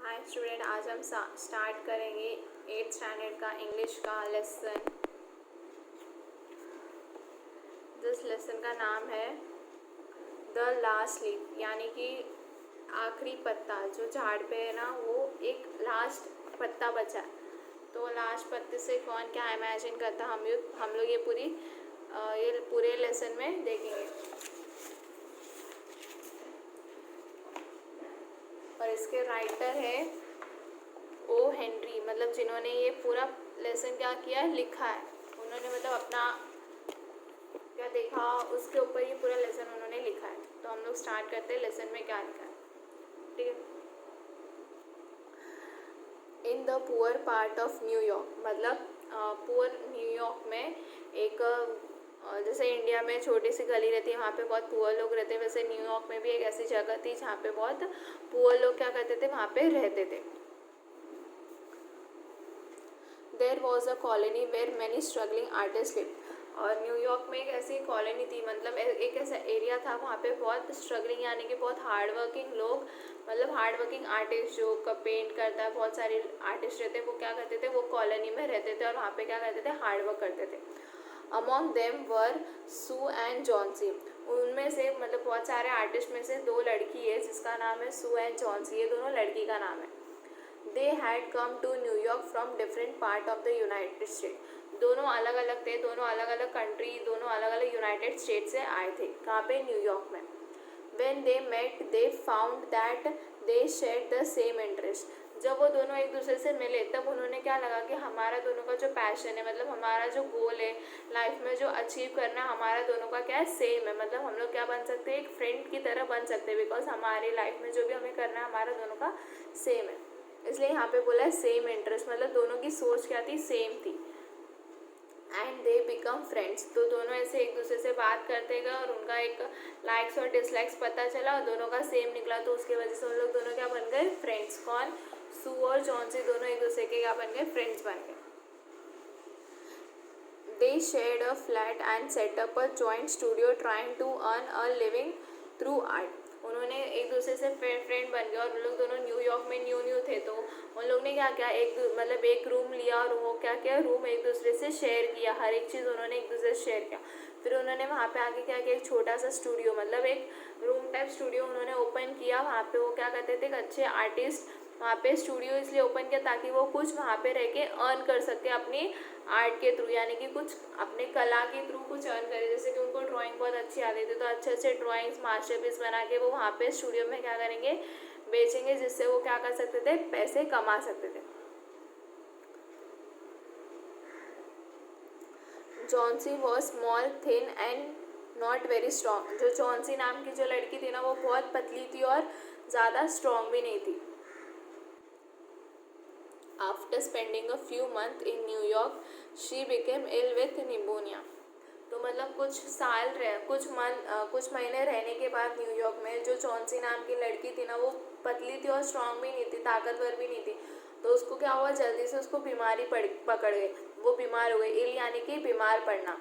Hi student, आज हम start करेंगे 8th स्टैंडर्ड का इंग्लिश का लेसन। जिस लेसन का नाम है द लास्ट लीफ, यानी कि आखिरी पत्ता। जो झाड़ पे है ना, वो एक लास्ट पत्ता बचा है, तो लास्ट पत्ते से कौन क्या इमेजिन करता हम लोग ये पूरे लेसन में देखेंगे। और इसके राइटर है ओ हेनरी, मतलब जिन्होंने ये पूरा लेसन क्या किया है, लिखा है। उन्होंने मतलब अपना क्या देखा, उसके ऊपर ये पूरा लेसन उन्होंने लिखा है। तो हम लोग स्टार्ट करते हैं लेसन में क्या लिखा है। ठीक है। In the poor part of New York, मतलब पुअर न्यूयॉर्क में एक जैसे इंडिया में छोटी सी गली रहती है, वहाँ पे बहुत पुअर लोग रहते हैं, वैसे न्यूयॉर्क में भी एक ऐसी जगह थी जहाँ पे बहुत पुअर लोग क्या करते थे, वहाँ पे रहते थे। There was a colony where many struggling artist live. और न्यूयॉर्क में एक ऐसी कॉलोनी थी, मतलब एक ऐसा एरिया था, वहाँ पे बहुत स्ट्रगलिंग यानी कि बहुत हार्ड वर्किंग लोग, मतलब हार्ड वर्किंग आर्टिस्ट जो पेंट करता है, बहुत सारे आर्टिस्ट रहते हैं, वो क्या करते थे, वो कॉलोनी में रहते थे और वहाँ पे क्या करते थे, हार्ड वर्क करते थे। Among them were Sue and Johnsy. उनमें से मतलब बहुत सारे आर्टिस्ट में से दो लड़की है जिसका नाम है सू एंड जॉन्सी, ये दोनों लड़की का नाम है। They had come to New York from different part of the United State. दोनों अलग अलग थे, दोनों अलग अलग कंट्री, दोनों अलग अलग यूनाइटेड स्टेट से आए थे। कहाँ पे? न्यूयॉर्क में। When they met, they found that they shared the same interest. जब वो दोनों एक दूसरे से मिले तब उन्होंने क्या लगा कि हमारा दोनों का जो पैशन है, मतलब हमारा जो गोल है लाइफ में जो अचीव करना, हमारा दोनों का क्या है, सेम है। मतलब हम लोग क्या बन सकते हैं, एक फ्रेंड की तरह बन सकते हैं, बिकॉज हमारी लाइफ में जो भी हमें करना है हमारा दोनों का सेम है। इसलिए यहाँ पे बोला है सेम इंटरेस्ट, मतलब दोनों की सोच क्या थी, सेम थी। एंड दे बिकम फ्रेंड्स, तो दोनों ऐसे एक दूसरे से बात करते गए और उनका एक लाइक्स और डिसलाइक्स पता चला और दोनों का सेम निकला, तो उसकी वजह से उन लोग दोनों क्या बन गए, फ्रेंड्स। कौन? सू और जॉन्सी दोनों एक दूसरे के क्या बन गए, फ्रेंड्स बन गए। They shared a flat and set up a joint studio trying to earn a living through art. उन्होंने एक दूसरे से फ्रेंड बन गए और उन लोग दोनों न्यूयॉर्क में न्यू थे, तो उन लोग ने क्या किया, मतलब एक रूम लिया और वो क्या किया, रूम एक दूसरे से शेयर किया, हर एक चीज़ उन्होंने एक दूसरे से शेयर किया। फिर उन्होंने वहाँ पे आके क्या किया, एक छोटा सा स्टूडियो, मतलब एक रूम टाइप स्टूडियो उन्होंने ओपन किया। वहाँ पे वो क्या करते थे, एक अच्छे आर्टिस्ट वहाँ पे स्टूडियो इसलिए ओपन किया ताकि वो कुछ वहाँ पे रह के अर्न कर सके अपनी आर्ट के थ्रू, यानी कि कुछ अपने कला के थ्रू कुछ अर्न करे। जैसे कि उनको ड्राइंग बहुत अच्छी आती थी, तो अच्छे अच्छे ड्राइंग्स मास्टरपीस बना के वो वहाँ पे स्टूडियो में क्या करेंगे, बेचेंगे, जिससे वो क्या कर सकते थे, पैसे कमा सकते थे। Johnsy was small, thin and not very strong. जो जॉन्सी नाम की जो लड़की थी ना, वो बहुत पतली थी और ज़्यादा स्ट्रॉन्ग भी नहीं थी। After spending a few months in New York, she became ill with pneumonia. तो मतलब कुछ महीने रहने के बाद न्यूयॉर्क में जो जॉन्सी नाम की लड़की थी ना, वो पतली थी और स्ट्रांग भी नहीं थी, ताकतवर भी नहीं थी, तो उसको क्या हुआ, जल्दी से उसको बीमारी पकड़ गई, वो बीमार हो गई। इल यानी कि बीमार पड़ना,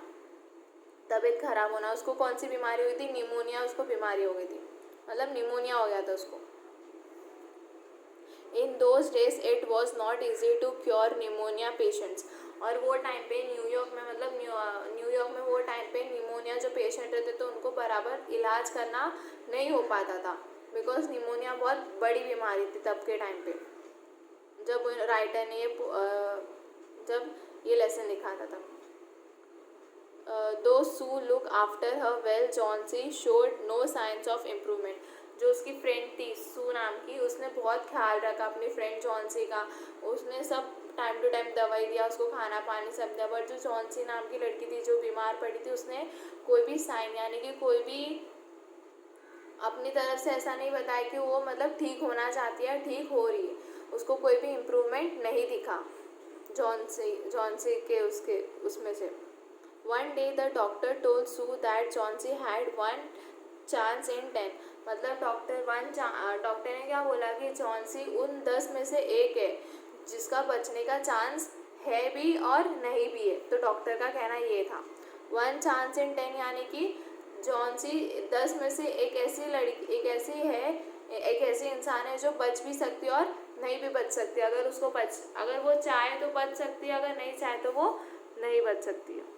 तबीयत खराब होना। उसको कौन सी बीमारी हुई थी, निमोनिया, उसको बीमारी हो गई थी, मतलब निमोनिया हो गया था उसको। In those days it was not easy to cure pneumonia patients. और वो टाइम पे न्यूयॉर्क में, मतलब न्यूयॉर्क में वो टाइम पे निमोनिया जो पेशेंट रहते थे उनको बराबर इलाज करना नहीं हो पाता था, बिकॉज निमोनिया बहुत बड़ी बीमारी थी तब के टाइम पे, जब राइटर ने जब ये लेसन लिखा था तब। Though Sue look after her well, Johnsy showed no signs of improvement. जो उसकी फ्रेंड थी सू नाम की, उसने बहुत ख्याल रखा अपनी फ्रेंड जॉन्सी का, उसने सब टाइम टू टाइम दवाई दिया, उसको खाना पानी सब दिया। बट जो जॉन्सी नाम की लड़की थी जो बीमार पड़ी थी, उसने कोई भी साइन यानी कि कोई भी अपनी तरफ से ऐसा नहीं बताया कि वो मतलब ठीक होना चाहती है, ठीक हो रही है, उसको कोई भी इम्प्रूवमेंट नहीं दिखा जॉन्सी के उसमें से। One day the doctor told Sue that Chauncey had 1 chance in 10। मतलब डॉक्टर ने क्या बोला कि चॉन्सी उन 10 में से एक है जिसका बचने का चांस है भी और नहीं भी है। तो डॉक्टर का कहना ये था 1 चांस इन 10, यानी कि जॉन्सी 10 में से एक ऐसी है एक ऐसी इंसान है जो बच भी सकती है और नहीं भी बच सकती। अगर वो चाहे तो बच सकती है, अगर नहीं चाहे तो वो नहीं बच सकती है।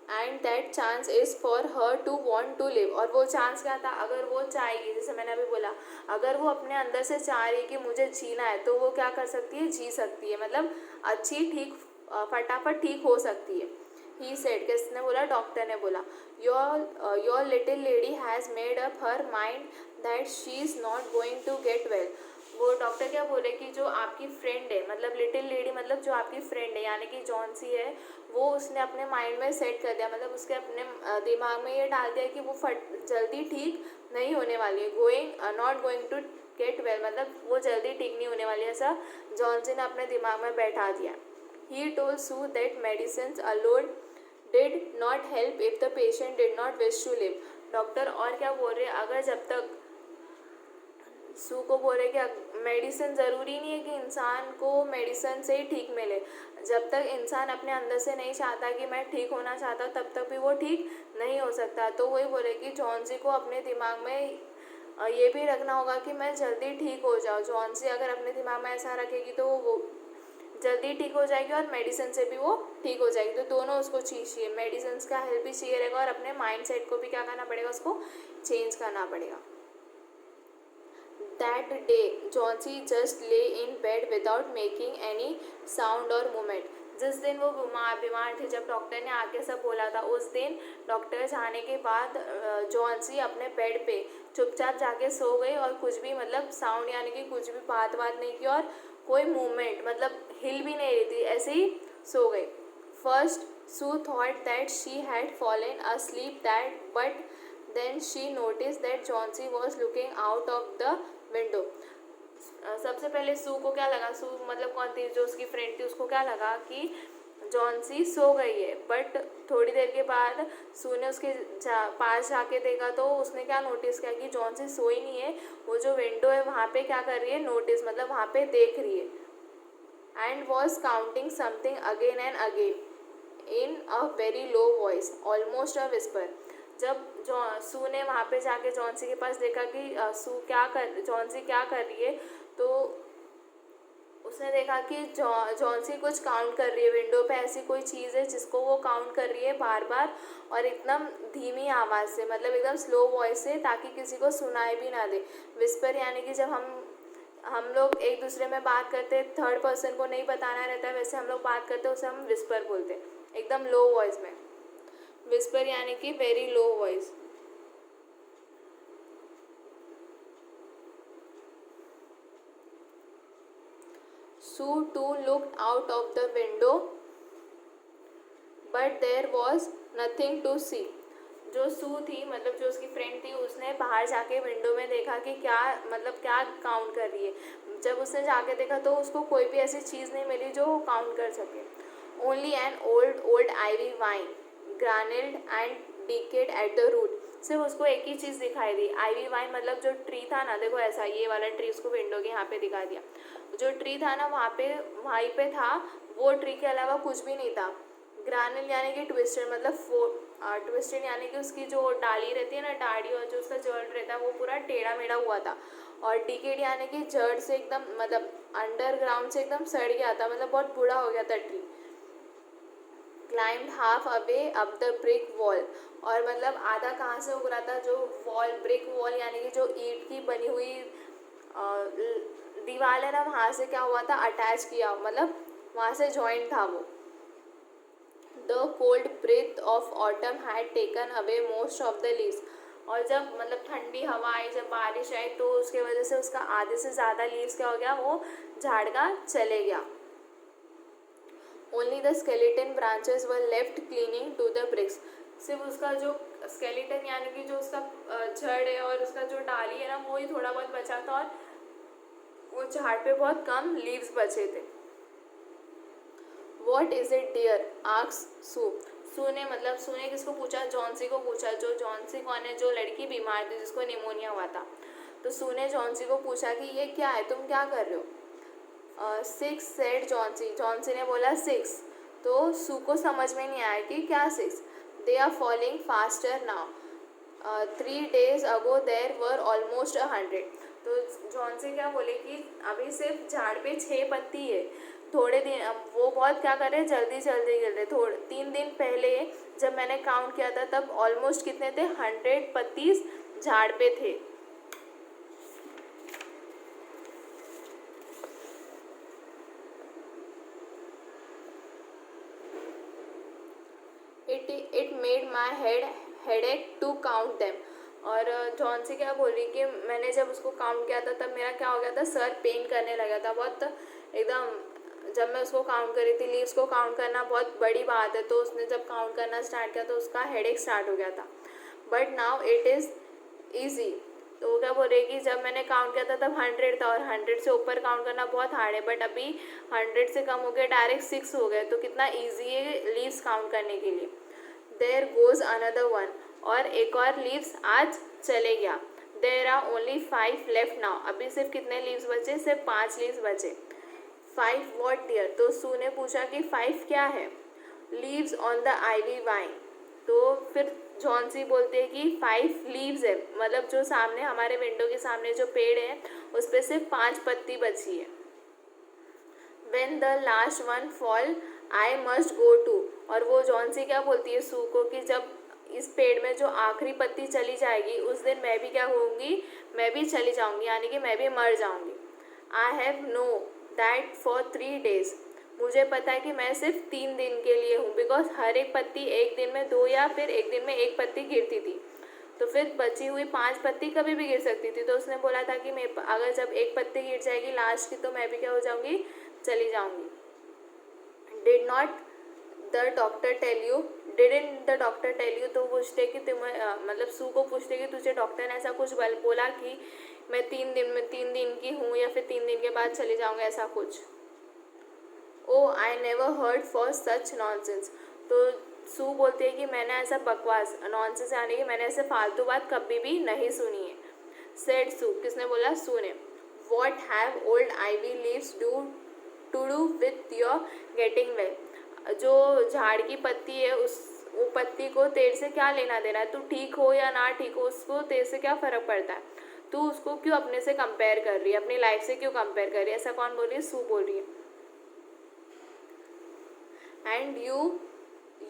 And that chance is for her to want to live. और वो चांस क्या था, अगर वो चाहेगी, जैसे मैंने अभी बोला, अगर वो अपने अंदर से चाह रही है कि मुझे जीना है, तो वो क्या कर सकती है, जी सकती है, मतलब अच्छी ठीक फटाफट ठीक हो सकती है। ही सेड, किसने बोला, डॉक्टर ने बोला, your little lady has made up her mind that she is not going to get well. वो डॉक्टर क्या बोले कि जो आपकी फ्रेंड है, मतलब लिटिल लेडी मतलब जो आपकी फ्रेंड है यानी कि जॉन्सी है, वो उसने अपने माइंड में सेट कर दिया, मतलब उसके अपने दिमाग में ये डाल दिया कि वो जल्दी ठीक नहीं होने वाली है, not going to get well, मतलब वो जल्दी ठीक नहीं होने वाली है, ऐसा जॉन्सी ने अपने दिमाग में बैठा दिया। He told Sue that medicine alone did not help if the patient did not wish to live. Doctor और क्या बोल रहे हैं, अगर जब तक सू को बोले कि मेडिसिन ज़रूरी नहीं है कि इंसान को मेडिसिन से ही ठीक मिले, जब तक इंसान अपने अंदर से नहीं चाहता कि मैं ठीक होना चाहता हूँ, तब तक भी वो ठीक नहीं हो सकता। तो वही बोले कि जॉन्सी को अपने दिमाग में ये भी रखना होगा कि मैं जल्दी ठीक हो जाऊँ। जॉन्सी अगर अपने दिमाग में ऐसा रखेगी तो वो जल्दी ठीक हो जाएगी और मेडिसिन से भी वो ठीक हो जाएगी। तो दोनों उसको चाहिए, मेडिसिन का हेल्प भी चाहिए रहेगा और अपने माइंड सेट को भी क्या करना पड़ेगा, उसको चेंज करना पड़ेगा। That day, Chauncey just lay in bed without making any sound or movement. जिस दिन वो बीमार थे, जब डॉक्टर ने आके सब बोला था, उस दिन डॉक्टर जाने के बाद जॉन्सी अपने बेड पे चुपचाप जाके सो गई और कुछ भी मतलब साउंड यानी कि कुछ भी बात नहीं की और कोई मूवमेंट मतलब हिल भी नहीं रही थी, ऐसे ही सो गई। First Sue thought that she had fallen asleep but then she noticed that Chauncey was looking out of the window. सबसे पहले सू को क्या लगा, सू मतलब कौन थी, जो उसकी फ्रेंड थी, उसको क्या लगा कि जॉन्सी सो गई है। बट थोड़ी देर के बाद सू ने उसके पास जाके देखा तो उसने क्या नोटिस किया कि जॉन्सी सोई नहीं है, वो जो विंडो है वहाँ पे क्या कर रही है, नोटिस मतलब वहाँ पे देख रही है। And was counting something again and again in a very low voice almost a whisper. जब सू ने वहाँ पे जाके जॉन्सी के पास देखा कि जॉन्सी क्या कर रही है, तो उसने देखा कि जॉन्सी कुछ काउंट कर रही है, विंडो पे ऐसी कोई चीज़ है जिसको वो काउंट कर रही है बार बार और एकदम धीमी आवाज़ से, मतलब एकदम स्लो वॉइस से, ताकि किसी को सुनाई भी ना दे। विस्पर यानी कि जब हम लोग एक दूसरे में बात करते, थर्ड पर्सन को नहीं बताना रहता है, वैसे हम लोग बात करते उसे हम विस्पर बोलते हैं, एकदम लो वॉइस में। विस्पर यानी कि very low voice. Sue too looked out of the window, but there was nothing to see. जो सू थी मतलब जो उसकी फ्रेंड थी, उसने बाहर जाके विंडो में देखा कि क्या काउंट कर रही है। जब उसने जाके देखा तो उसको कोई भी ऐसी चीज़ नहीं मिली जो वो काउंट कर सके। Only an old ivy vine gnarled and decayed at the root. सिर्फ उसको एक ही चीज़ दिखाई दी, आईवी वाइन मतलब जो ट्री था ना, देखो ऐसा ये वाला ट्री उसको विंडो के यहाँ पे दिखा दिया, जो ट्री था ना वहीं पे था, वो ट्री के अलावा कुछ भी नहीं था। ग्रानल यानी कि ट्विस्टेड, मतलब ट्विस्टेड यानी कि उसकी जो डाली रहती है ना, डाली और जो उसका जड़ रहता है वो पूरा टेढ़ा मेढ़ा हुआ था। और डिकेड यानी कि जड़ से एकदम मतलब अंडरग्राउंड से एकदम सड़ गया था, मतलब बहुत बूढ़ा हो गया था tree. Climbed half away up the brick wall, और मतलब आधा कहाँ से उग रहा था, जो वॉल ब्रिक वॉल यानी कि जो ईंट की बनी हुई दीवार है ना, वहाँ से क्या हुआ था, अटैच किया, मतलब वहाँ से जॉइंट था वो। The cold breath of autumn had taken away most of the leaves, और जब मतलब ठंडी हवा आई, जब बारिश आई, तो उसके वजह से उसका आधे से ज़्यादा लीव्स क्या हो गया, वो झाड़ का चले गया। Only the skeleton branches were left clinging to the bricks, सिर्फ उसका जो स्केलेटन यानी कि जो उसका जड़ है और उसका जो डाली है ना, वो ही थोड़ा बहुत बचा था और वो झाड़ पे बहुत कम लीव्स बचे थे। What is it dear asked Sue, Sue ने किसको पूछा, जॉन्सी को पूछा। जो जॉन्सी कौन है, जो लड़की बीमार थी जिसको निमोनिया हुआ था, तो सू ने जॉन्सी को पूछा कि ये क्या है, तुम क्या कर रहे हो। 6 सेड जॉन्सी ने बोला 6, तो सू को समझ में नहीं आया कि क्या 6। They are falling faster now, 3 days ago there were almost 100। तो जॉन्सी क्या बोले कि अभी सिर्फ झाड़ पे 6 पत्ती है। थोड़े दिन वो बहुत क्या कर रहे हैं, जल्दी जल्दी गिर रहे। 3 दिन पहले जब मैंने काउंट किया था तब ऑलमोस्ट कितने थे, 100 पत्ती झाड़ पे थे। It made my headache to count them. और जॉन्सी क्या बोल रही कि मैंने जब उसको काउंट किया था तब मेरा क्या हो गया था, सर पेन करने लगा था बहुत एकदम। जब मैं उसको काउंट कर रही थी, लीव्स को काउंट करना बहुत बड़ी बात है, तो उसने जब काउंट करना स्टार्ट किया तो उसका हेडेक स्टार्ट हो गया था। But now it is easy. तो वो क्या बोल रही है कि जब मैंने काउंट किया था तब 100 था और 100 से ऊपर काउंट करना बहुत हार्ड है, बट अभी 100 से कम हो गया, डायरेक्ट 6 हो गए, तो कितना ईजी है लीव्स काउंट करने के लिए। देयर गोज अनदर वन, और एक और लीव्स आज चले गया। There are only 5 left now, अभी सिर्फ कितने लीव्स बचे, सिर्फ 5 लीव्स बचे। 5 वॉट डियर, तो सू ने पूछा कि 5 क्या है। Leaves on the ivy vine, तो फिर जॉन्सी बोलते हैं कि 5 लीव्स है, मतलब जो सामने हमारे विंडो के सामने जो पेड़ है उस पर सिर्फ 5 पत्ती बची है। When the last one fall, I must go too, और वो जॉन्सी क्या बोलती है सू को कि जब इस पेड़ में जो आखिरी पत्ती चली जाएगी उस दिन मैं भी क्या होऊंगी, मैं भी चली जाऊंगी, यानी कि मैं भी मर जाऊंगी। I have know that for 3 days, मुझे पता है कि मैं सिर्फ 3 दिन के लिए हूँ, बिकॉज हर एक पत्ती एक दिन में 2 या फिर एक दिन में 1 पत्ती गिरती थी, तो फिर बची हुई 5 पत्ती कभी भी गिर सकती थी। तो उसने बोला था कि मैं अगर जब 1 पत्ती गिर जाएगी लास्ट की, तो मैं भी क्या हो जाऊंगी, चली जाऊंगी। Did not the doctor tell you, didn't the doctor tell you, तो पूछते कि तुम्हें मतलब सू को पूछते कि तुझे डॉक्टर ने ऐसा कुछ बोला कि मैं 3 दिन की हूँ या फिर 3 दिन के बाद चले जाऊँगा, ऐसा कुछ। Oh I never heard for such nonsense, तो सू बोलती है कि मैंने ऐसा बकवास, नॉनसेंस यानी कि मैंने ऐसे फालतू बात कभी भी नहीं सुनी है। सेड सू, किसने बोला, सू ने। What have old ivy leaves to do with your getting well, जो झाड़ की पत्ती है वो पत्ती को तेरे से क्या लेना देना है, तू ठीक हो या ना ठीक हो उसको तेरे से क्या फ़र्क पड़ता है, तू उसको क्यों अपने से कंपेयर कर रही है, अपनी लाइफ से क्यों कंपेयर कर रही है, ऐसा कौन बोल रही है, सू बोल रही है। And you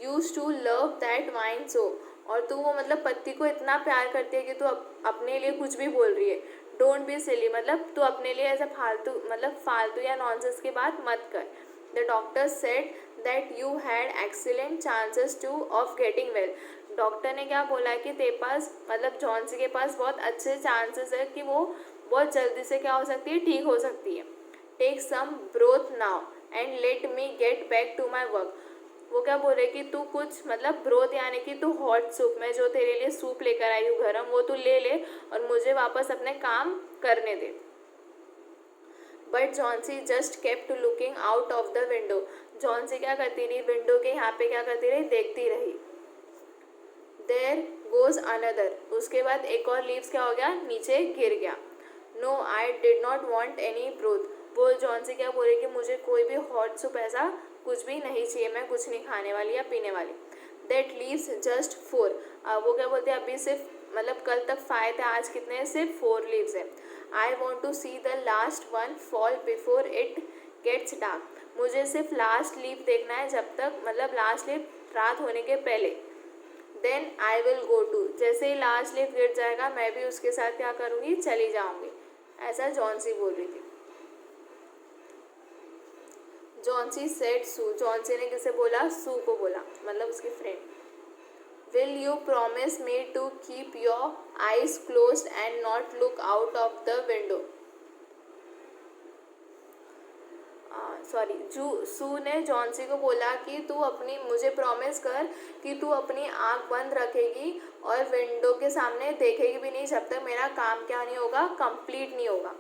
use to love that vine so, और तू वो मतलब पत्ती को इतना प्यार करती है कि तू अपने लिए कुछ भी बोल रही है। डोंट बी सिली, मतलब तू अपने लिए ऐसा फालतू या नॉनसेंस की बात मत कर। The doctor said that you had excellent chances two of getting well, doctor ने क्या बोला कि तेरे पास मतलब जॉन्सी के पास बहुत अच्छे चांसेस है कि वो बहुत जल्दी से क्या हो सकती है, ठीक हो सकती है। Take some broth now and let me get back to my work, वो क्या बोल रहे कि तू कुछ मतलब ब्रोथ यानी कि तू हॉट सूप, मैं जो तेरे लिए सूप लेकर आई हूँ गरम, वो तू ले ले और मुझे वापस अपने काम करने दे। But Johnsy just kept looking out of the window, Johnsy क्या करती रही, विंडो के यहाँ पे क्या करती रही, देखती रही। देयर गोज अनदर, उसके बाद एक और लीव्स क्या हो गया, नीचे गिर गया। No I did not want any broth, वो जॉन्सी क्या बोल रही कि मुझे कोई भी हॉट सूप ऐसा कुछ भी नहीं चाहिए, मैं कुछ नहीं खाने वाली या पीने वाली। दैट लीव्स जस्ट 4, वो क्या बोलते हैं अभी सिर्फ मतलब कल तक 5 थे, आज कितने हैं, सिर्फ 4 लीव्स है। I want to see the last one fall before it gets dark, मुझे सिर्फ लास्ट लीव देखना है जब तक मतलब लास्ट लीव रात होने के पहले। Then I will go to, जैसे ही लास्ट लीव गिर जाएगा मैं भी उसके साथ क्या करूँगी, चली जाऊँगी, ऐसा जॉन्सी बोल रही थी। जॉन्सी सेड सू, जॉन्सी ने किसे बोला, सू को बोला, मतलब उसकी friend. Will you promise me to keep your eyes closed and not look out of the window, Sue ने जॉन्सी को बोला कि तू अपनी मुझे प्रॉमिस कर कि तू अपनी आँख बंद रखेगी और विंडो के सामने देखेगी भी नहीं जब तक मेरा काम क्या नहीं होगा, कंप्लीट नहीं होगा।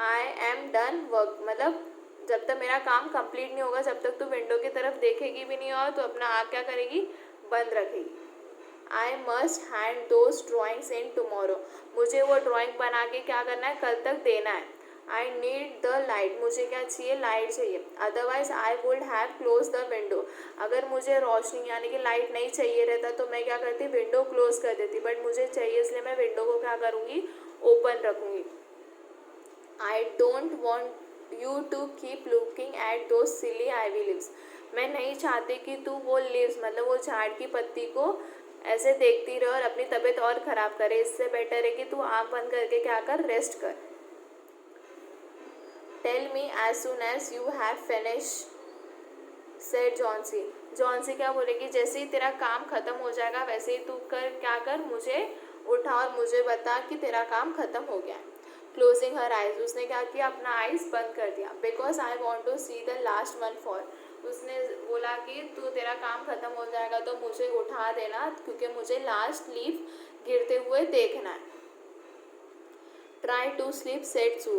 आई एम डन वर्क, मतलब जब तक मेरा काम कंप्लीट नहीं होगा जब तक तू विंडो की तरफ देखेगी भी नहीं और तो अपना आँख क्या करेगी, बंद रखेगी। I must hand those drawings in tomorrow, मुझे वो ड्राइंग बना के क्या करना है, कल तक देना है। आई नीड द लाइट, मुझे क्या चाहिए, लाइट चाहिए। Otherwise I would have close the window, अगर मुझे रोशनी यानी कि लाइट नहीं चाहिए रहता तो मैं क्या करती, विंडो क्लोज कर देती, बट मुझे चाहिए इसलिए मैं विंडो को क्या करूँगी, ओपन रखूँगी। I don't want you to keep looking at those silly ivy lives, मैं नहीं चाहती कि तू वो लिव्स मतलब वो झाड़ की पत्ती को ऐसे देखती रहे और अपनी तबीयत और ख़राब करे, इससे बेटर है कि तू आँख बंद करके क्या कर, रेस्ट कर। Tell me as soon as you have finish said Johnsy, Johnsy क्या बोलेगी, जैसे ही तेरा काम ख़त्म हो जाएगा वैसे ही तू कर, क्या कर, मुझे उठा और मुझे बता कि तेरा काम ख़त्म हो गया है। क्लोजिंग हर आइज, उसने क्या किया, अपना आइज बंद कर दिया। Because I want to see the last one for, उसने बोला कि तू तेरा काम ख़त्म हो जाएगा तो मुझे उठा देना क्योंकि मुझे लास्ट लीफ गिरते हुए देखना है। ट्राई टू स्लीप सेट सू,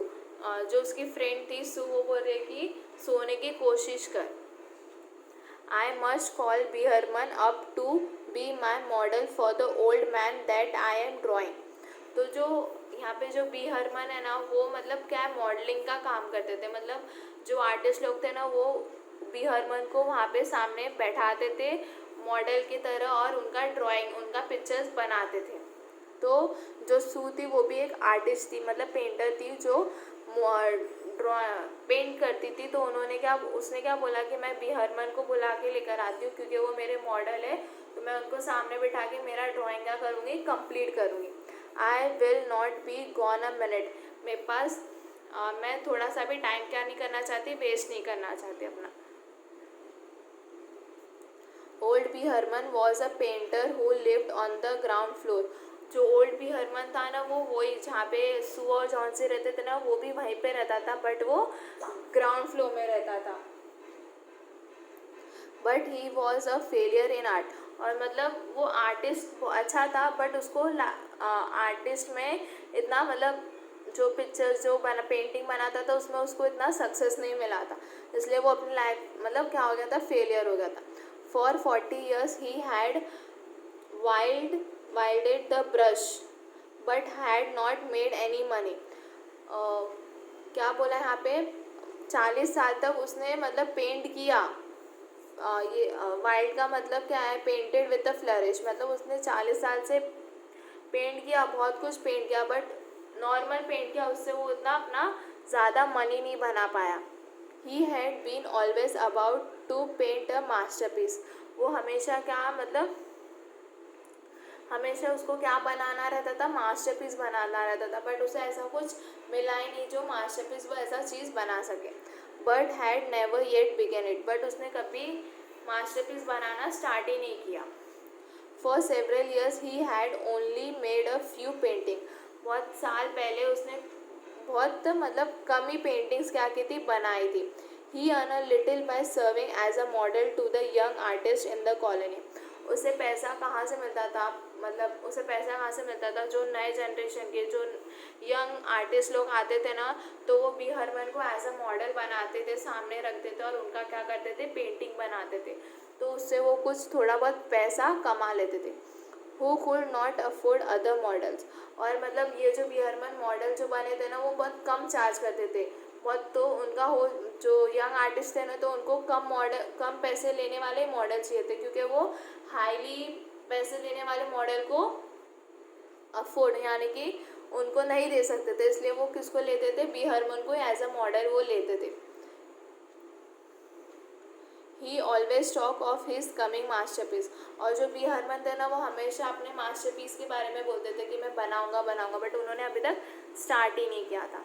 जो उसकी फ्रेंड थी सू वो बोल रही कि सोने की कोशिश कर। I must call Behrman up to be my model for the old man that I am drawing, तो जो यहाँ पे जो बी हरमन है ना वो मतलब क्या है, मॉडलिंग का काम करते थे, मतलब जो आर्टिस्ट लोग थे ना वो बी हरमन को वहाँ पे सामने बैठाते थे मॉडल की तरह और उनका ड्राइंग, उनका पिक्चर्स बनाते थे। तो जो सू थी वो भी एक आर्टिस्ट थी, मतलब पेंटर थी जो पेंट करती थी, तो उसने क्या बोला कि मैं बी हरमन को बुला के लेकर आती हूँ क्योंकि वो मेरे मॉडल है, तो मैं उनको सामने बिठा के मेरा ड्राइंग क्या करूँगी, कंप्लीट करूँगी। I will not be gone a minute, मेरे पास मैं थोड़ा सा भी टाइम क्या नहीं करना चाहती, वेस्ट नहीं करना चाहती अपना। Old Behrman was a painter who lived on the ground floor, जो ओल्ड बी हरमन था ना वो वही जहाँ पे सू और जॉन से रहते थे ना वो भी वहीं पे रहता था, बट वो ग्राउंड फ्लोर में रहता था। But he was a failure in art, और मतलब वो आर्टिस्ट अच्छा था बट उसको आर्टिस्ट में इतना मतलब जो पिक्चर्स जो पेंटिंग बनाता था उसमें उसको इतना सक्सेस नहीं मिला था, इसलिए वो अपनी लाइफ मतलब क्या हो गया था, फेलियर हो गया था। For 40 years he had wielded the brush but had not made any money, क्या बोला यहाँ पे, 40 साल तक उसने मतलब पेंट किया, ये वाइल्ड का मतलब क्या है, पेंटेड विद द फ्लरिश, मतलब उसने 40 साल से पेंट किया, बहुत कुछ पेंट किया बट नॉर्मल पेंट किया, उससे वो उतना अपना ज़्यादा मनी नहीं बना पाया। He had been always about to paint a masterpiece, वो हमेशा क्या मतलब हमेशा उसको क्या बनाना रहता था, मास्टरपीस बनाना रहता था, बट उसे ऐसा कुछ मिला ही नहीं जो मास्टरपीस वो ऐसा चीज़ बना सके। But had never yet begun it, but उसने कभी मास्टरपीस बनाना स्टार्ट ही नहीं किया। For several years he had only made a few painting, बहुत साल पहले उसने बहुत मतलब कम ही पेंटिंग्स क्या की थी, बनाई थी। He earn a little by serving as a model to the young artist in the colony, उसे पैसा कहाँ से मिलता था, मतलब उसे पैसा कहाँ से मिलता था, जो नए जनरेशन के जो यंग आर्टिस्ट लोग आते थे ना तो वो बी हरमन को एज अ मॉडल बनाते थे, सामने रखते थे और उनका क्या करते थे, पेंटिंग बनाते थे, तो उससे वो कुछ थोड़ा बहुत पैसा कमा लेते थे। Who could not afford other models, और मतलब ये जो बी हरमन मॉडल जो बने थे ना वो बहुत कम चार्ज करते थे बहुत, तो उनका हो जो यंग आर्टिस्ट थे ना तो उनको कम पैसे लेने वाले मॉडल चाहिए थे क्योंकि वो हाईली पैसे लेने वाले मॉडल को अफोर्ड यानी कि उनको नहीं दे सकते थे, इसलिए वो किसको लेते थे, बी हरमन को एज अ मॉडल वो लेते थे। ही always talk of his coming masterpiece, और जो बी हरमन थे ना वो हमेशा अपने मास्टरपीस के बारे में बोलते थे कि मैं बनाऊंगा बनाऊंगा, बट उन्होंने अभी तक स्टार्ट ही नहीं किया था।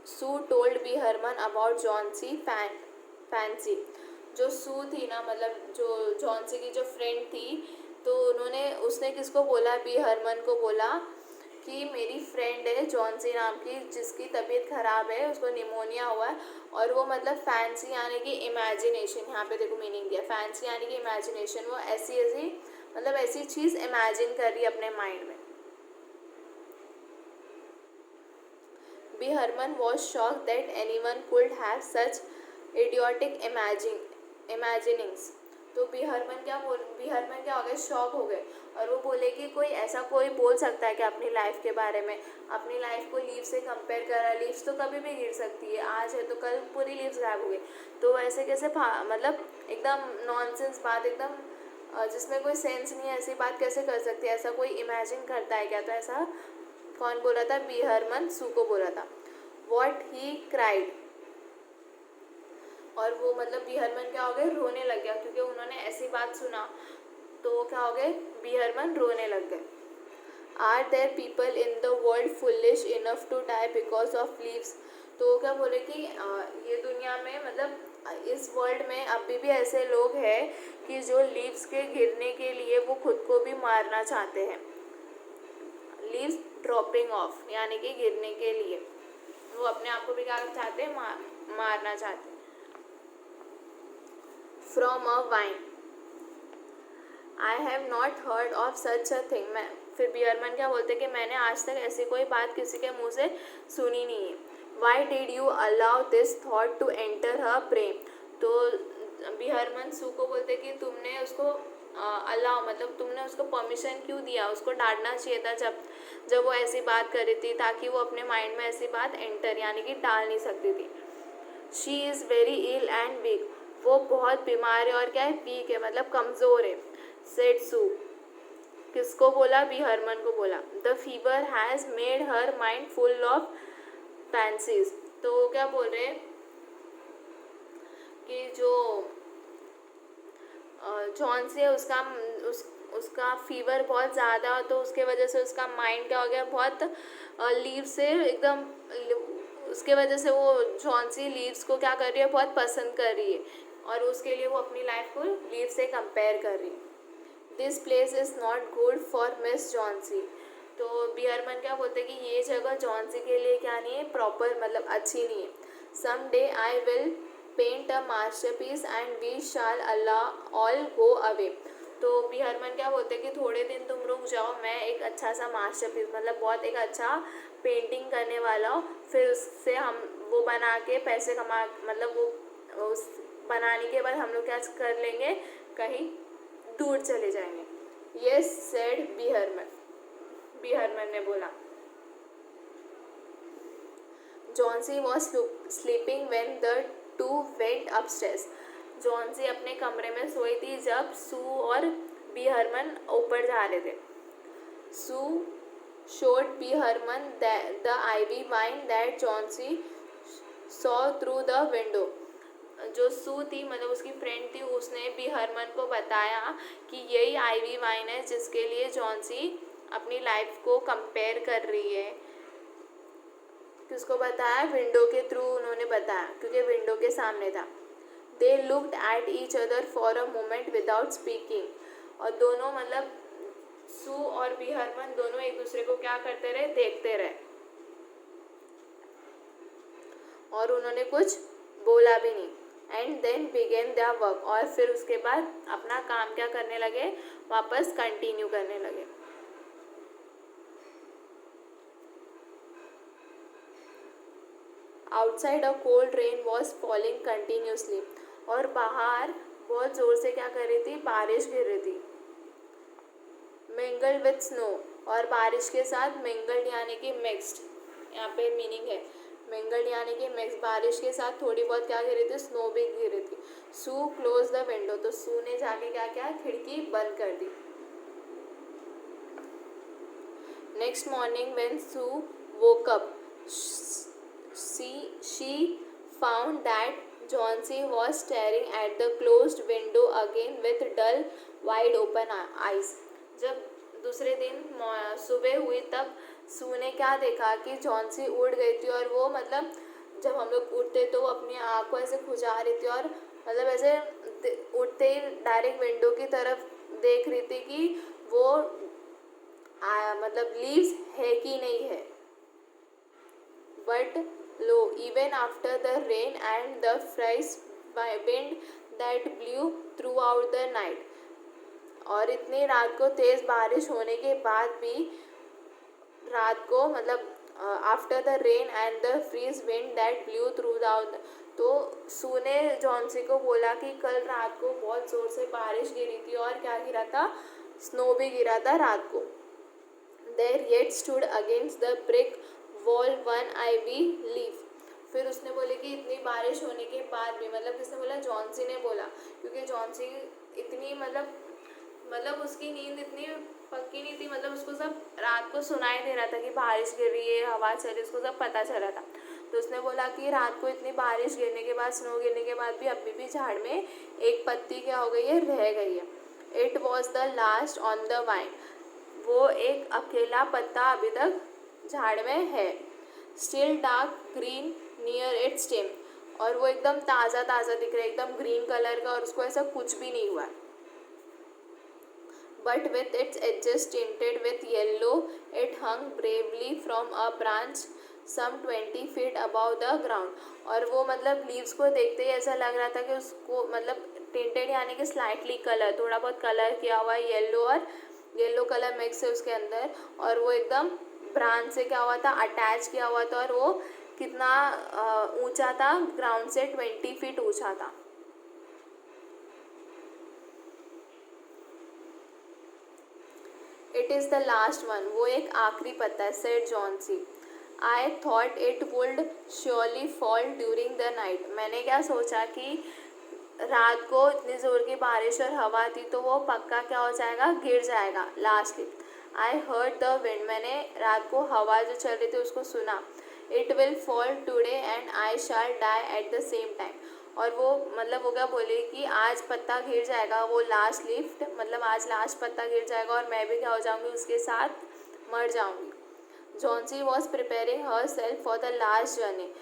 Sue told Behrman about Johnsy fancy, जो सू थी ना मतलब जो जॉन्सी की जो फ्रेंड थी, तो उसने किसको बोला, बी हरमन को बोला कि मेरी फ्रेंड है जॉन्सी नाम की जिसकी तबीयत ख़राब है, उसको निमोनिया हुआ है, और वो मतलब फैंसी यानी कि इमेजिनेशन, यहाँ पे देखो मीनिंग दिया, फैंसी यानी कि इमेजिनेशन, वो ऐसी मतलब ऐसी चीज़ इमेजिन कर रही है अपने माइंड में। Behrman was shock that anyone could have such idiotic imaginings, तो बी हरमन क्या हो गए, शॉक हो गए, और वो बोले कि कोई बोल सकता है कि अपनी लाइफ के बारे में, अपनी लाइफ को लीव से कंपेयर करा, लीव्स तो कभी भी गिर सकती है, आज है तो कल पूरी लीव्स गायब हो गई, तो ऐसे कैसे मतलब एकदम नॉनसेंस बात, एकदम जिसमें कोई सेंस नहीं है, ऐसी बात कैसे कर सकती है, ऐसा कोई इमेजिन करता है क्या? तो ऐसा कौन बोला था? बी हरमन सू को बोला था। वॉट ही क्राइड, और वो मतलब बी हरमन क्या हो गए, रोने लग गया, क्योंकि उन्होंने ऐसी बात सुना, तो क्या हो गए, बी हरमन रोने लग गए। Are there people in the world foolish enough to die because of leaves, तो क्या बोले कि ये दुनिया में मतलब इस वर्ल्ड में अभी भी ऐसे लोग हैं कि जो लीव्स के गिरने के लिए वो खुद को भी मारना चाहते हैं, लीव्स ड्रॉपिंग ऑफ यानी कि गिरने के लिए वो अपने आप को भी क्या चाहते हैं, मारना चाहते हैं। From a wine, I have not heard of such a thing, मैं फिर बी हरमन क्या बोलते कि मैंने आज तक ऐसी कोई बात किसी के मुंह से सुनी नहीं है। Why did you allow this thought to enter her brain, तो बी हरमन सू को बोलते कि तुमने उसको अलाउ मतलब तुमने उसको परमिशन क्यों दिया, उसको डांटना चाहिए था जब वो ऐसी बात कर रही थी, ताकि वो अपने माइंड में ऐसी बात एंटर यानी कि डाल नहीं सकती थी। She is very ill and weak, वो बहुत बीमार है और क्या है, वीक है मतलब कमज़ोर है। सेड सू, किसको बोला? बी हरमन को बोला। The fever has made her mind full of fancies, तो वो क्या बोल रहे हैं कि जो जॉन्सी है उसका फीवर बहुत ज़्यादा हो, तो उसके वजह से उसका माइंड क्या हो गया, बहुत लीव से एकदम, उसके वजह से वो जॉन्सी लीव्स को क्या कर रही है, बहुत पसंद कर रही है, और उसके लिए वो अपनी लाइफ को लीव से कंपेयर कर रही है। This place is not good for miss Johnsy, तो बी हरमन क्या बोलते हैं कि ये जगह जॉन्सी के लिए क्या नहीं है, प्रॉपर मतलब अच्छी नहीं है। Some day I will paint a masterpiece and we shall अल्लाह ऑल गो अवे, तो बी हरमन क्या बोलते हैं कि थोड़े दिन तुम रुक जाओ, मैं एक अच्छा सा मास्टरपीस मतलब बहुत एक अच्छा पेंटिंग करने वाला हूँ, फिर उससे हम वो बना के पैसे कमा मतलब वो उस बनाने के बाद हम लोग क्या कर लेंगे, कहीं दूर चले जाएंगे। यस सेड बी हरमन ने बोला। Johnsy was sleeping when the two went upstairs, Johnsy अपने कमरे में सोई थी जब सू और बी हरमन ऊपर जा रहे थे। Sue showed Behrman the ivy vine that Johnsy saw through the window, जो सू थी मतलब उसकी फ्रेंड थी, उसने बी हरमन को बताया कि यही आईवी वाइन है जिसके लिए जॉन्सी अपनी लाइफ को कंपेयर कर रही है। किसको बताया? विंडो के थ्रू उन्होंने बताया, क्योंकि विंडो के सामने था। They looked at each other for a moment without speaking, और दोनों मतलब सू और बी हरमन दोनों एक दूसरे को क्या करते रहे, देखते रहे, और उन्होंने कुछ बोला भी नहीं। And then began their work, और फिर उसके बाद अपना काम क्या करने लगे, वापस कंटिन्यू करने लगे। Outside a cold rain was falling continuously, और बाहर बहुत ज़ोर से क्या कर रही थी, बारिश गिर रही थी। मिंगल्ड विथ स्नो, और बारिश के साथ मिंगल्ड यानी कि मिक्स्ड, यहाँ पे मीनिंग है मिंगल्ड यानी कि मिक्स, बारिश के साथ थोड़ी बहुत क्या गिर रही थी, स्नो भी गिर रही थी। सू क्लोज द विंडो, तो सू ने जाके क्या किया, खिड़की बंद कर दी। Next morning when Sue woke up she found that Johnsy was staring at the closed window again with dull wide open eyes, जब दूसरे दिन सुबह हुई तब सू ने क्या देखा कि जॉन्सी उड़ गई थी, और वो मतलब जब हम लोग उठते तो वो अपनी आँख को ऐसे खुजा रही थी, और मतलब ऐसे उठते ही डायरेक्ट विंडो की तरफ देख रही थी कि वो मतलब लीव्स है कि नहीं है। But low, even after the rain and the fresh wind that blew throughout the night, और इतनी रात को तेज़ बारिश होने के बाद भी रात को मतलब after the rain and the freeze wind that blew through the. तो सू ने जॉन्सी को बोला कि कल रात को बहुत ज़ोर से बारिश गिरी थी और क्या गिरा था, स्नो भी गिरा था रात को। There yet stood against the brick wall one ivy leaf. फिर उसने बोले कि इतनी बारिश होने के बाद भी, मतलब किसने बोला, जॉन्सी ने बोला, क्योंकि जॉन्सी इतनी मतलब उसकी नींद इतनी पक्की नहीं थी, मतलब उसको सब रात को सुनाई दे रहा था कि बारिश गिर रही है, हवा चल रही, उसको सब पता चला था। तो उसने बोला कि रात को इतनी बारिश गिरने के बाद, स्नो गिरने के बाद भी अभी भी झाड़ में एक पत्ती क्या हो गई है, रह गई है। It was the last on the wine. वो एक अकेला पत्ता अभी तक झाड़ में है। Still dark green near it's stem. और वो एकदम ताज़ा ताज़ा दिख रहा है, एकदम ग्रीन कलर का, और उसको ऐसा कुछ भी नहीं हुआ। But with its edges tinted with yellow, it hung bravely from a branch some 20 feet above the ground. और वो मतलब लीव्स को देखते ही ऐसा लग रहा था कि उसको मतलब टिंटेड यानी कि स्लाइटली कलर, थोड़ा बहुत कलर किया हुआ है, येलो और येलो कलर मिक्स है उसके अंदर, और वो एकदम ब्रांच से क्या हुआ था, अटैच किया हुआ था, और वो कितना ऊंचा था, ग्राउंड से 20 फीट ऊंचा था। It is the last one, वो एक आखिरी पत्ता है, said Johnsy. I thought it would surely fall during the night. मैंने क्या सोचा कि रात को इतनी ज़ोर की बारिश और हवा थी तो वो पक्का क्या हो जाएगा, गिर जाएगा lastly. I heard the wind, मैंने रात को हवा जो चल रही थी उसको सुना। It will fall today and I shall die at the same time. और वो मतलब वो क्या बोले कि आज पत्ता गिर जाएगा, वो लास्ट लिफ्ट, मतलब आज लास्ट पत्ता गिर जाएगा और मैं भी क्या हो जाऊंगी, उसके साथ मर जाऊंगी। Johnsy was preparing her self for the last journey.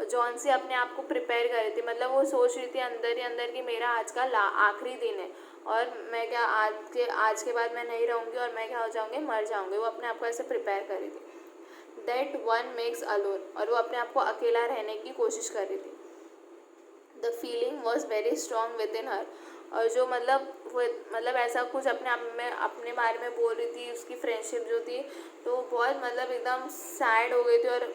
Johnsy अपने आप को प्रिपेयर कर रही थी, मतलब वो सोच रही थी अंदर ही अंदर कि मेरा आज का आखिरी दिन है और मैं क्या आज के बाद मैं नहीं रहूँगी और मैं क्या हो जाऊँगी, मर जाऊँगी। वो अपने आप को ऐसे प्रिपेयर कर रही थी। दैट वन मेक्स अलोन, और वो अपने आप को अकेला रहने की कोशिश कर रही थी। The feeling was very strong within her. और जो मतलब ऐसा कुछ अपने आप में अपने बारे में बोल रही थी, उसकी फ्रेंडशिप जो थी, तो बहुत मतलब एकदम सैड हो गई थी और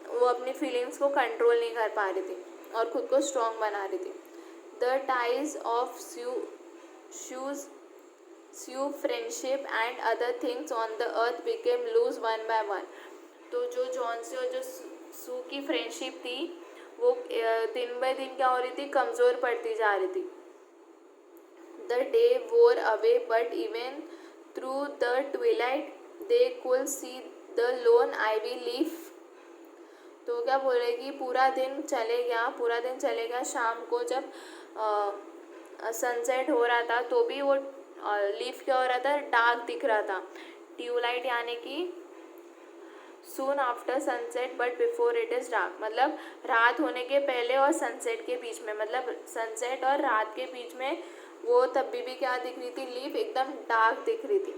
वो अपनी फीलिंग्स को कंट्रोल नहीं कर पा रही थी और ख़ुद को स्ट्रॉन्ग बना रही थी। The ties of Sue friendship and other things on the earth became loose one by one. तो जो जॉन्सी और जो सू की फ्रेंडशिप थी वो दिन बाय दिन क्या हो रही थी, कमज़ोर पड़ती जा रही थी। द डे वोर away but even through the Twilight they could see the loan ivy leaf. तो क्या बोल रहे कि पूरा दिन चले गया, शाम को जब सनसेट हो रहा था तो भी वो लीफ क्या हो रहा था, डार्क दिख रहा था। ट्यूलाइट यानी कि soon after sunset but before it is dark, मतलब रात होने के पहले और सनसेट के बीच में, मतलब सनसेट और रात के बीच में वो तब भी क्या दिख रही थी, लीफ एकदम डार्क दिख रही थी।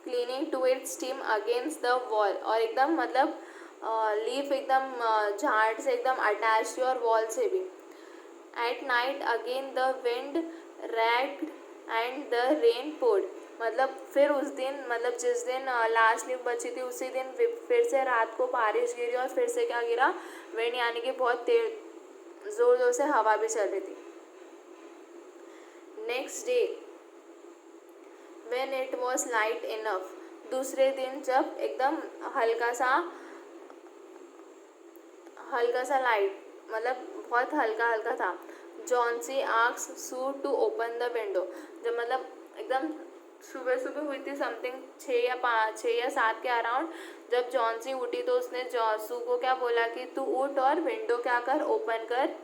Clinging to it stem against the wall, और एकदम मतलब लीफ एकदम झाड़ से एकदम अटैच थी और वॉल से भी। At night again the wind raged and the rain poured, मतलब फिर उस दिन, मतलब जिस दिन लास्ट लीफ बची थी उसी दिन फिर से रात को बारिश गिरी और फिर से क्या गिरा, विंड, यानी कि बहुत तेज ज़ोर ज़ोर से हवा भी चल रही थी। Next day when it was light enough, दूसरे दिन जब एकदम हल्का सा लाइट, मतलब बहुत हल्का था। Johnsy asked Sue to open the window, जब मतलब एकदम सुबह हुई थी, समथिंग 6 या 7 के अराउंड जब जॉन्सी उठी तो उसने सू को क्या बोला कि तू उठ और विंडो क्या कर, ओपन कर।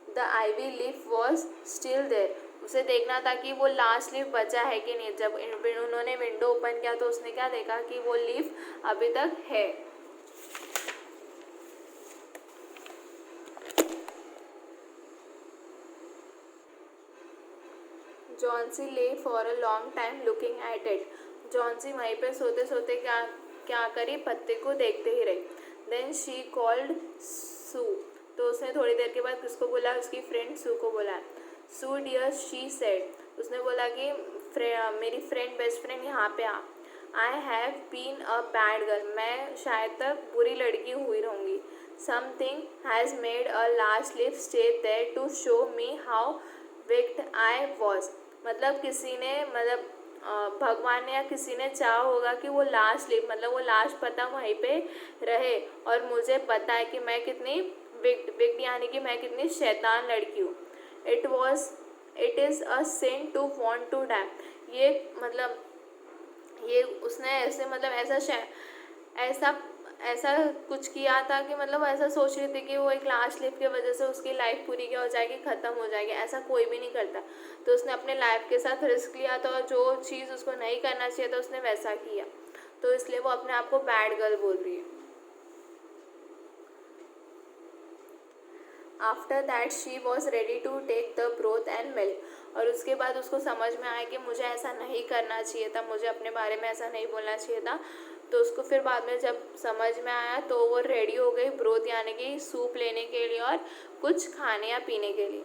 The ivy leaf was still there, उसे देखना था कि वो लास्ट लीफ बचा है कि नहीं। जब उन्होंने विंडो ओपन किया तो उसने क्या देखा कि वो लीफ अभी तक है। जॉन्सी ले for a long time looking at it, Johnsy वहीं पे सोते सोते क्या करी, पत्ते को देखते ही रही। देन शी कॉल्ड सू, तो उसने थोड़ी देर के बाद किसको बोला, उसकी फ्रेंड सू को बोला। सू डियर शी सेड, उसने बोला कि मेरी फ्रेंड, बेस्ट फ्रेंड यहाँ पे आ। I have been a bad girl, मैं शायद तक बुरी लड़की हुई रहूँगी. Something has made a last leaf stay there to show me how wicked I was. मतलब किसी ने मतलब भगवान ने या किसी ने चाहा होगा कि वो लास्ट लिव मतलब वो लास्ट पतंग वहीं पे रहे और मुझे पता है कि मैं कितनी विक्ड यानी कि मैं कितनी शैतान लड़की हूँ. It is a sin to want to die. ये मतलब ये उसने ऐसे मतलब ऐसा ऐसा कुछ किया था कि मतलब ऐसा सोच रही थी कि वो एक लास्ट लिव की वजह से उसकी लाइफ पूरी क्या हो जाएगी, ख़त्म हो जाएगी. ऐसा कोई भी नहीं करता. तो उसने अपने लाइफ के साथ रिस्क लिया था और जो चीज़ उसको नहीं करना चाहिए था उसने वैसा किया. तो इसलिए वो अपने आप को बैड गर्ल बोल रही है. After that she was ready to take the broth and milk. और उसके बाद उसको समझ में आया कि मुझे ऐसा नहीं करना चाहिए था, मुझे अपने बारे में ऐसा नहीं बोलना चाहिए था. तो उसको फिर बाद में जब समझ में आया तो वो रेडी हो गई ब्रोथ यानी कि सूप लेने के लिए और कुछ खाने या पीने के लिए.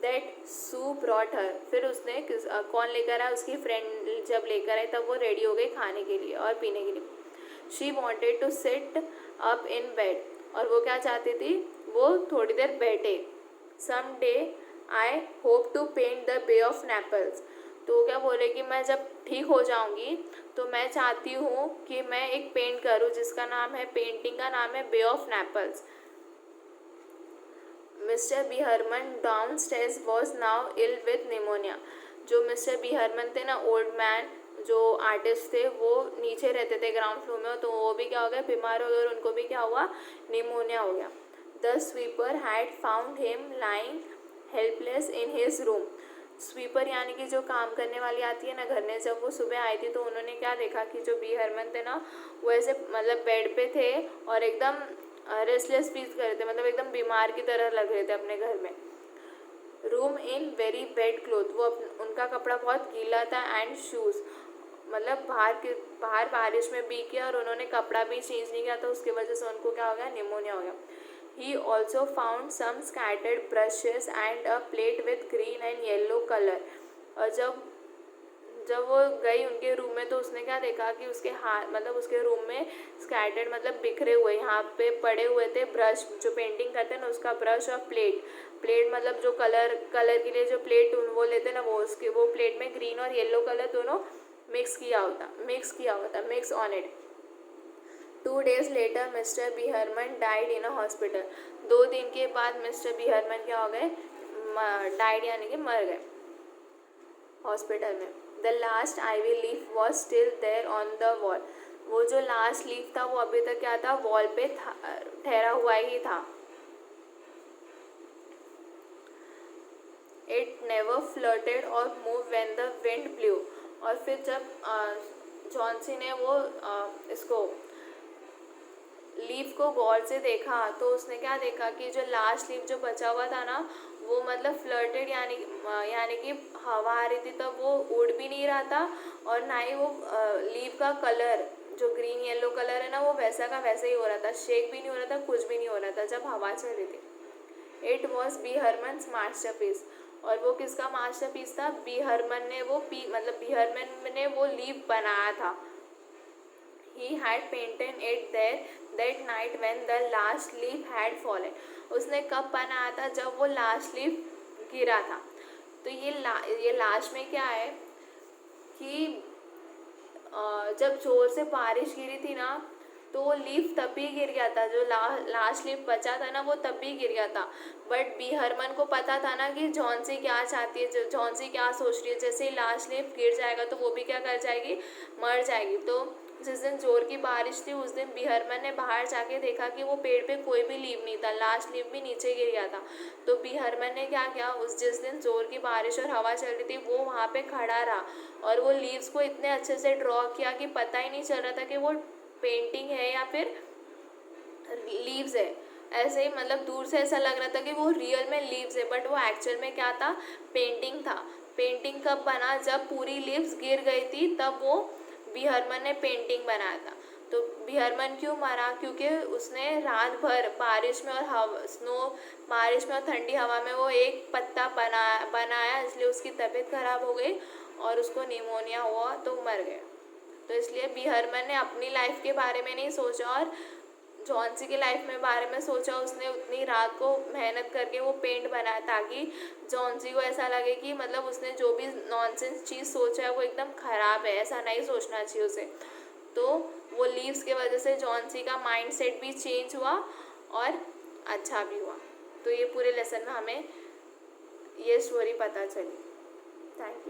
That soup brought her. फिर उसने कौन लेकर आया, उसकी फ्रेंड जब लेकर आई तब वो रेडी हो गई खाने के लिए और पीने के लिए. She wanted to sit up in bed. और वो क्या चाहती थी, वो थोड़ी देर बैठे. Some day I hope to paint the bay of Naples. तो क्या बोले कि मैं जब ठीक हो जाऊंगी तो मैं चाहती हूँ कि मैं एक पेंट करूँ जिसका नाम है, पेंटिंग का नाम है Bay of Naples. Mister Behrman down stage was now ill with pneumonia. जो मिस्टर बी हरमन थे ना, ओल्ड मैन जो आर्टिस्ट थे, वो नीचे रहते थे ग्राउंड फ्लोर में. तो वो भी क्या हो गया, बीमार हो गए और उनको भी क्या हुआ, निमोनिया हो गया. The sweeper had found him lying helpless in his room. Sweeper यानी कि जो काम करने वाली आती है ना घर में, जब वो सुबह आई थी तो उन्होंने क्या देखा कि जो बी हरमन थे ना वो ऐसे मतलब बेड पे थे और एकदम रेस्टलेस फील कर रहे थे, मतलब एकदम बीमार की तरह लग रहे थे अपने घर में. Room in very bed cloth. वो उनका कपड़ा बहुत गीला था. एंड शूज़ मतलब बाहर बारिश में भीग गया और उन्होंने कपड़ा भी चेंज नहीं किया था, उसकी वजह से उनको क्या हो गया, निमोनिया हो गया. He also found some scattered brushes and a plate with green and yellow color. और जब वो गई उनके रूम में तो उसने क्या देखा कि उसके हाथ मतलब उसके रूम में स्कैटर्ड मतलब बिखरे हुए यहाँ पे पड़े हुए थे ब्रश, जो पेंटिंग करते हैं ना उसका ब्रश और प्लेट मतलब जो कलर के लिए जो प्लेट वो लेते हैं ना, वो प्लेट में ग्रीन और येलो कलर दोनों मिक्स किया हुआ था mix on it. 2 days later mister Behrman died in a hospital. 2 दिन के बाद मिस्टर बी हरमन क्या हो गए, डाइड यानी कि मर गए हॉस्पिटल में. The last ivy leaf was still there on the wall. वो जो लास्ट लीफ था वो अभी तक क्या था, वॉल पे ठहरा हुआ ही था. इट नेवर फ्लर्टेड और move when the wind blue. और फिर जब जॉन्सी ने वो इसको लीफ को गौर से देखा तो उसने क्या देखा कि जो लास्ट लीफ जो बचा हुआ था ना वो मतलब फ्लर्टेड यानी कि हवा आ रही थी तब वो उड़ भी नहीं रहा था और ना ही वो लीफ का कलर जो ग्रीन येलो कलर है ना वो वैसा का वैसा ही हो रहा था, शेक भी नहीं हो रहा था, कुछ भी नहीं हो रहा था जब हवा चल रही थी. It was Behrman's masterpiece. और वो किसका मास्टरपीस था, बी हरमन ने बी हरमन ने वो लीफ बनाया था. He had painted it there that night when the last leaf had fallen. उसने कब बनाया था, जब वो लास्ट लीफ गिरा था. तो ये लास्ट में क्या है कि जब जोर से बारिश गिरी थी ना तो वो लीफ तभी गिर गया था, जो लास्ट लीफ बचा था ना वो तभी गिर गया था. बट बी हरमन को पता था ना कि जॉन्सी क्या चाहती है, जॉन्सी क्या सोच रही है. जैसे ही लास्ट लीफ गिर जाएगा तो वो भी क्या कर जाएगी, मर जाएगी. तो जिस दिन जोर की बारिश थी उस दिन बी हरमन ने बाहर जाके देखा कि वो पेड़ पे कोई भी लीफ नहीं था, लास्ट लीफ भी नीचे गिर गया था. तो बी हरमन ने क्या किया, जिस दिन जोर की बारिश और हवा चल रही थी वो वहाँ पे खड़ा रहा और वो लीव्स को इतने अच्छे से ड्रॉ किया कि पता ही नहीं चल रहा था कि वो पेंटिंग है या फिर लीव्स है. ऐसे ही मतलब दूर से ऐसा लग रहा था कि वो रियल में लीव्स है बट वो एक्चुअल में क्या था, पेंटिंग था. पेंटिंग कब बना, जब पूरी लीव्स गिर गई थी तब वो बी हरमन ने पेंटिंग बनाया था. तो बी हरमन क्यों मरा, क्योंकि उसने रात भर बारिश में और बारिश में और ठंडी हवा में वो एक पत्ता बनाया, इसलिए उसकी तबीयत खराब हो गई और उसको निमोनिया हुआ तो मर गया. तो इसलिए बी हरमन ने अपनी लाइफ के बारे में नहीं सोचा और जॉन सी के लाइफ में बारे में सोचा। उसने उतनी रात को मेहनत करके वो पेंट बनाया ताकि जॉन सी को ऐसा लगे कि मतलब उसने जो भी नॉनसेंस चीज़ सोचा है वो एकदम ख़राब है, ऐसा नहीं सोचना चाहिए उसे। तो वो लीव्स के वजह से जॉन सी का माइंड सेट भी चेंज हुआ और अच्छा भी हुआ। तो ये पूरे लेसन में हमें ये स्टोरी पता चली। Thank you.